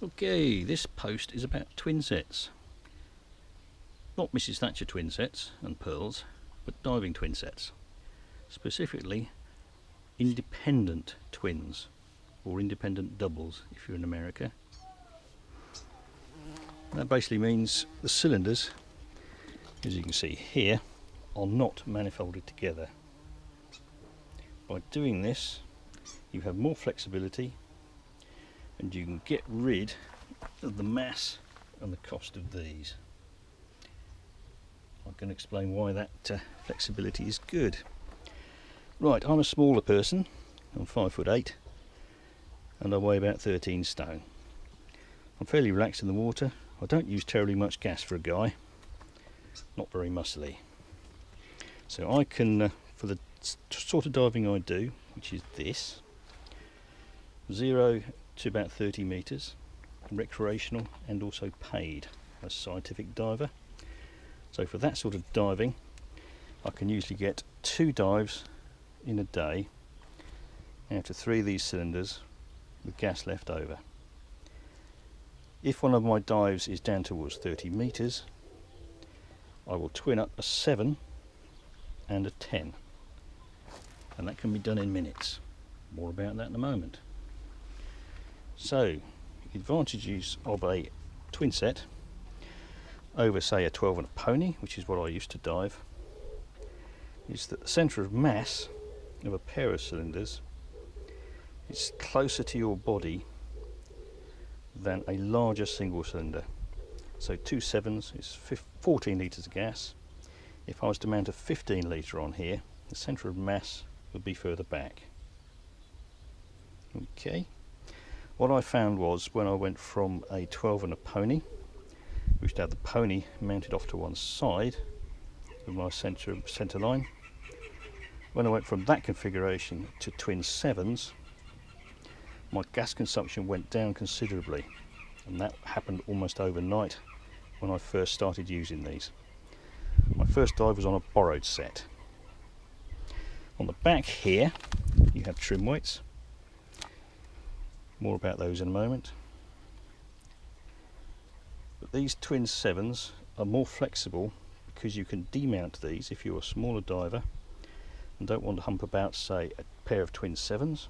Okay, this post is about twin sets. Not Mrs. Thatcher twin sets and pearls, but diving twin sets. Specifically, independent twins, or independent doubles if you're in America. That basically means the cylinders, as you can see here, are not manifolded together. By doing this, you have more flexibility and you can get rid of the mass and the cost of these. I can explain why that flexibility is good. Right, I'm a smaller person, I'm 5'8", and I weigh about 13 stone. I'm fairly relaxed in the water. I don't use terribly much gas for a guy, not very muscly. So I can, for the sort of diving I do, which is this, 0 to about 30 metres, recreational and also paid as scientific diver. So for that sort of diving, I can usually get 2 dives in a day out of 3 of these cylinders with gas left over. If one of my dives is down towards 30 metres, I will twin up a 7 and a 10, and that can be done in minutes. More about that in a moment. So, the advantages of a twin set over, say, a 12 and a pony, which is what I used to dive, is that the centre of mass of a pair of cylinders is closer to your body than a larger single cylinder. So 2 7s is 14 litres of gas. If I was to mount a 15 litre on here, the centre of mass would be further back. Okay. What I found was when I went from a 12 and a pony, which had the pony mounted off to one side of my centre line, when I went from that configuration to twin 7s, my gas consumption went down considerably, and that happened almost overnight when I first started using these. My first dive was on a borrowed set. On the back here you have trim weights. More about those in a moment. But these twin 7s are more flexible because you can demount these if you're a smaller diver and don't want to hump about, say, a pair of twin 7s,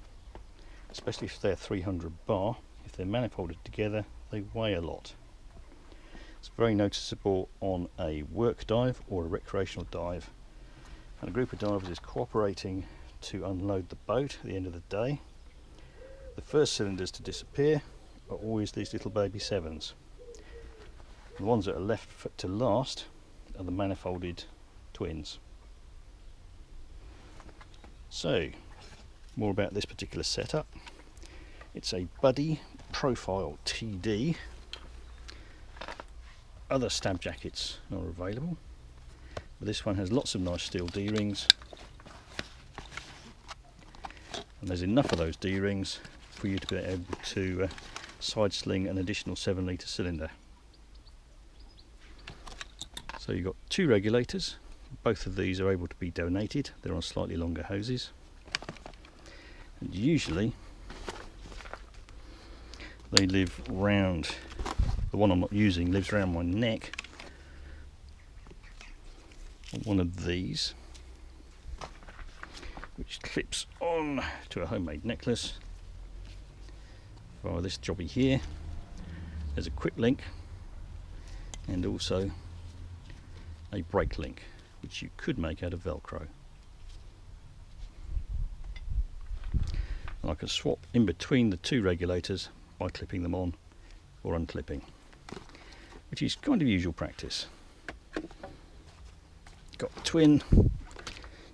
especially if they're 300 bar. If they're manifolded together, they weigh a lot. It's very noticeable on a work dive or a recreational dive, and a group of divers is cooperating to unload the boat at the end of the day. The first cylinders to disappear are always these little baby 7s. The ones that are left to last are the manifolded twins. So, more about this particular setup. It's a Buddy Profile TD. Other stab jackets are available, but this one has lots of nice steel D-rings, and there's enough of those D-rings for you to be able to side sling an additional 7 litre cylinder. So you've got 2 regulators. Both of these are able to be donated. They're on slightly longer hoses, and usually they live round, the one I'm not using lives around my neck, one of these, which clips on to a homemade necklace via this jobby here. There's a quick link and also a brake link, which you could make out of Velcro. And I can swap in between the 2 regulators by clipping them on or unclipping, which is kind of usual practice. Got twin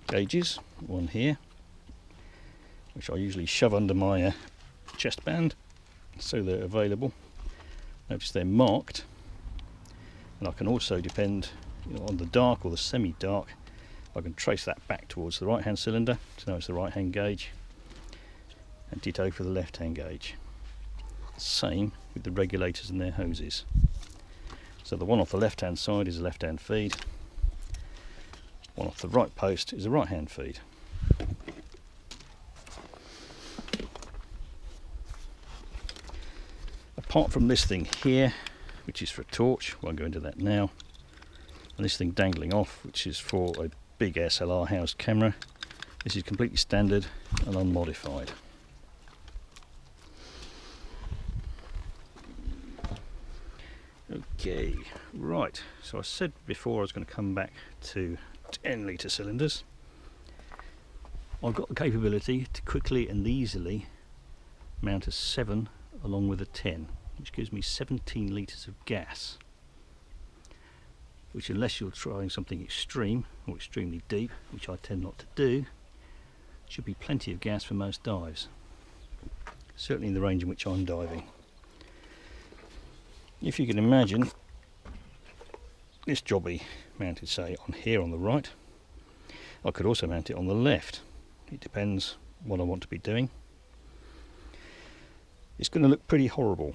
gauges, one here, which I usually shove under my chest band so they're available. Notice they're marked, and I can also depend on the dark or the semi-dark. I can trace that back towards the right hand cylinder to know it's the right hand gauge, and ditto for the left hand gauge. Same with the regulators and their hoses. So the one off the left hand side is a left hand feed, one off the right post is a right hand feed. apart from this thing here, which is for a torch, won't go into that now, and this thing dangling off, which is for a big SLR housed camera, this is completely standard and unmodified. Okay, right, so I said before I was going to come back to 10 litre cylinders. I've got the capability to quickly and easily mount a 7 along with a 10, which gives me 17 litres of gas, which, unless you're trying something extreme or extremely deep, which I tend not to do, should be plenty of gas for most dives, certainly in the range in which I'm diving. If you can imagine this jobby mounted, say, on here on the right, I could also mount it on the left. It depends what I want to be doing. It's going to look pretty horrible.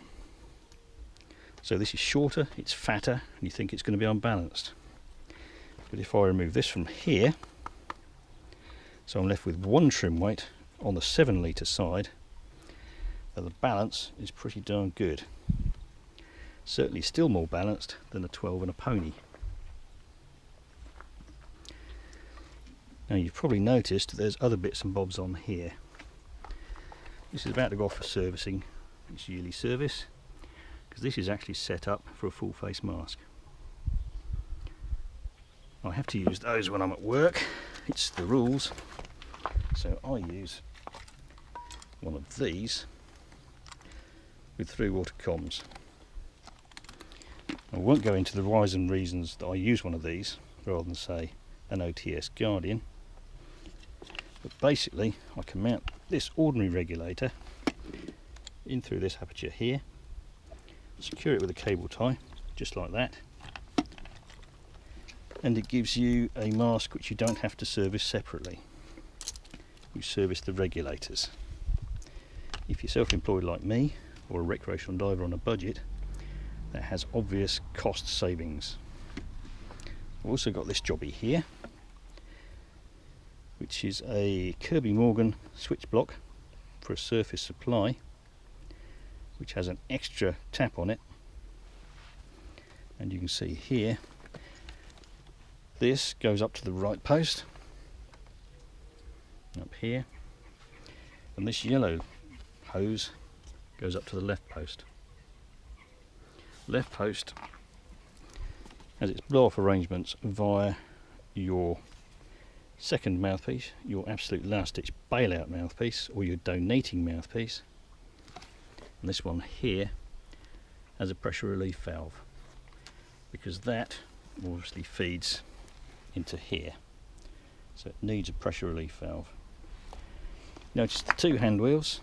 So this is shorter, it's fatter, and you think it's going to be unbalanced. But if I remove this from here, so I'm left with one trim weight on the 7 litre side, then the balance is pretty darn good. Certainly still more balanced than a 12 and a pony. Now you've probably noticed there's other bits and bobs on here. This is about to go off for servicing, its yearly service, because this is actually set up for a full face mask. I have to use those when I'm at work, it's the rules, so I use one of these with through water comms. I won't go into the whys and reasons that I use one of these rather than, say, an OTS Guardian, but basically I can mount this ordinary regulator in through this aperture here, secure it with a cable tie just like that, and it gives you a mask which you don't have to service separately. You service the regulators. If you're self-employed like me, or a recreational diver on a budget, that has obvious cost savings. I've also got this jobby here, which is a Kirby Morgan switch block for a surface supply, which has an extra tap on it, and you can see here this goes up to the right post up here, and this yellow hose goes up to the left post. Left post has its blow off arrangements via your second mouthpiece, your absolute last ditch bailout mouthpiece, or your donating mouthpiece, and this one here has a pressure relief valve, because that obviously feeds into here, so it needs a pressure relief valve. Notice the two hand wheels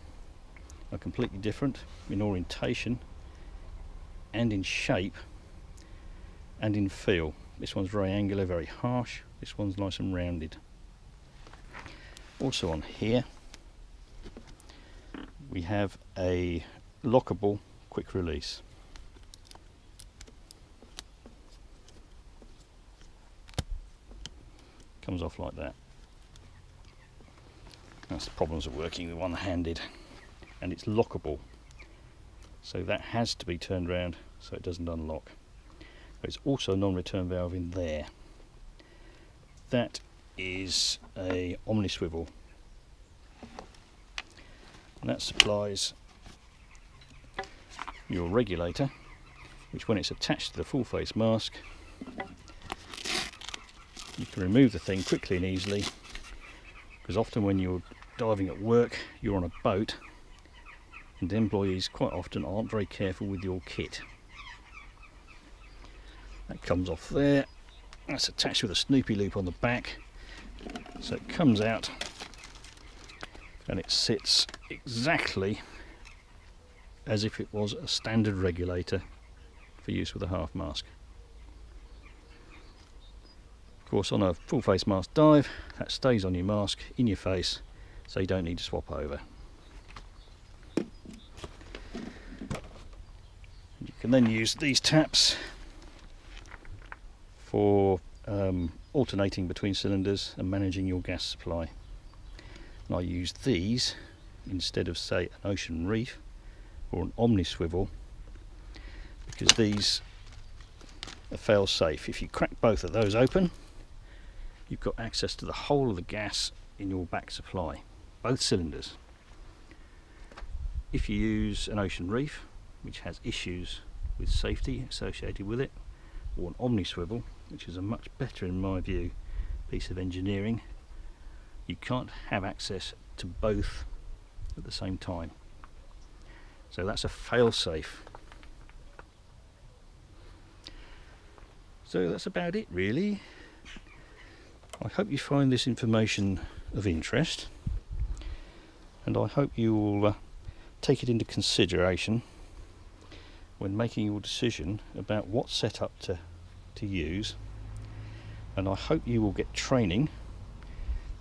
are completely different in orientation and in shape and in feel. This one's very angular, very harsh. This one's nice and rounded. Also on here we have a lockable quick release. Comes off like that. That's the problems of working with one-handed, and it's lockable, so that has to be turned around so it doesn't unlock. There's also a non-return valve in there. That is a omni-swivel, and that supplies your regulator, which when it's attached to the full face mask, you can remove the thing quickly and easily, because often when you're diving at work you're on a boat and employees quite often aren't very careful with your kit. That comes off there, that's attached with a Snoopy loop on the back, so it comes out and it sits exactly as if it was a standard regulator for use with a half mask. Of course, on a full face mask dive, that stays on your mask in your face, so you don't need to swap over. You can then use these taps for alternating between cylinders and managing your gas supply. And I use these instead of, say, an ocean reef or an omni swivel because these are fail safe. If you crack both of those open, you've got access to the whole of the gas in your back supply, both cylinders. If you use an ocean reef, which has issues with safety associated with it, or an omni swivel, which is a much better, in my view, piece of engineering, you can't have access to both at the same time. So that's a fail-safe. So that's about it really. I hope you find this information of interest, and I hope you will take it into consideration when making your decision about what setup to use. And I hope you will get training.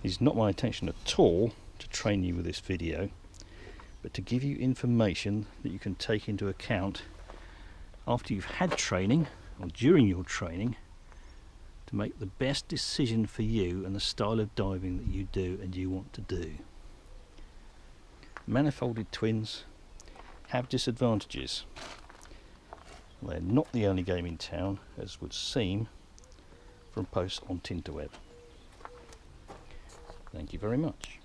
It's not my intention at all to train you with this video, but to give you information that you can take into account after you've had training or during your training, to make the best decision for you and the style of diving that you do and you want to do. Manifolded twins have disadvantages. They're not the only game in town, as would seem from posts on Tinterweb. Thank you very much.